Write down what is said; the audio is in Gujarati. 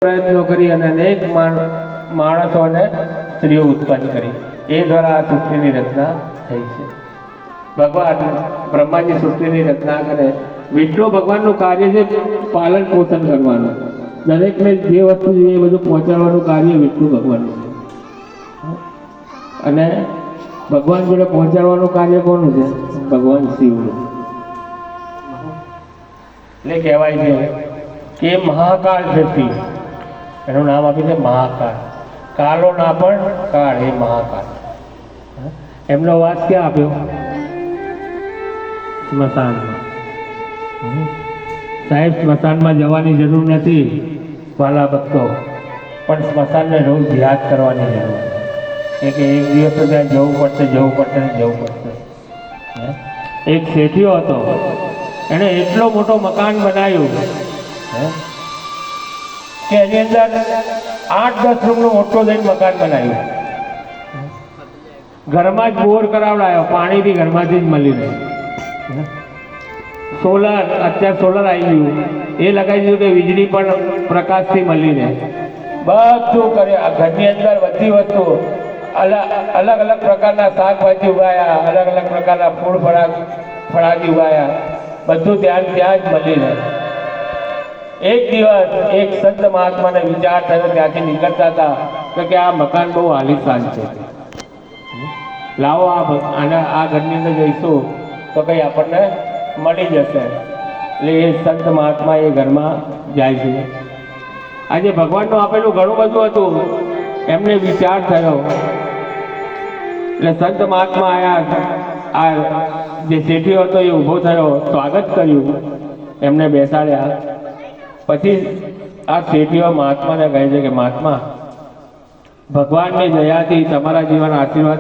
પ્રયત્નો કરી અને અનેક માણસોને સ્ત્રીઓ ઉત્પન્ન કરી. એ દ્વારા આ સૃષ્ટિની રચના થઈ છે. ભગવાન બ્રહ્માજી સૃષ્ટિની રચના કરે. વિષ્ણુ ભગવાનનું કાર્ય છે પાલન પોષણ કરવાનું. દરેકને જે વસ્તુ જોઈએ એ બધું પહોંચાડવાનું કાર્ય વિષ્ણુ ભગવાનનું છે. અને ભગવાન જોડે પહોંચાડવાનું કાર્ય કોનું છે? ભગવાન શિવનું. એટલે કહેવાય છે કે મહાકાળ છે શિવ. એનું નામ આપ્યું છે મહાકાળ. કાળો ના પણ કાળ, એ મહાકાળ. એમનો વાસ ક્યાં આપ્યો? સ્મશાનમાં. સાહેબ, સ્મશાનમાં જવાની જરૂર નથી વાલા ભક્તો, પણ સ્મશાનને રોજ યાદ કરવાની જરૂર છે કે એક દિવસ તો ત્યાં જવું પડશે. એક શેઠિયો હતો, એણે એટલો મોટો મકાન બનાવ્યું કે એની અંદર 8-10 રૂમનું મોટો થઈને મકાન બનાવ્યું. ઘરમાં જ બોર કરાવડાયો, પાણી બી ઘરમાંથી જ મળી રહે. સોલર, અત્યારે સોલર આવી ગયું, એ લગાવી દીધું કે વીજળી પણ પ્રકાશથી મળી રહે. બધું કરે. ઘરની અંદર બધી વસ્તુ, અલગ અલગ પ્રકારના શાકભાજી ઉગાયા, અલગ અલગ પ્રકારના ફૂલ ફળાજી ઉગાયા. બધું ત્યાં જ મળી રહે. એક દિવસ એક સંત મહાત્માને વિચાર થયો, ત્યાંથી નીકળતા હતા તો કે આ મકાન બહુ આલીશાન છે, લાવો આ ઘરની અંદર જઈશું તો કંઈ આપણને મળી જશે. એટલે એ સંત મહાત્મા એ ઘરમાં જાય છે. આજે ભગવાનનું આપેલું ઘણું બધું હતું, એમને વિચાર થયો. એટલે સંત મહાત્મા આવ્યા. આ જે શેઠિયો હતો એ ઊભો થયો, સ્વાગત કર્યું, એમને બેસાડ્યા. પછી આ શેઠિયો મહાત્માને કહે છે કે મહાત્મા, ભગવાનની દયાથી તમારા જીવન આશીર્વાદ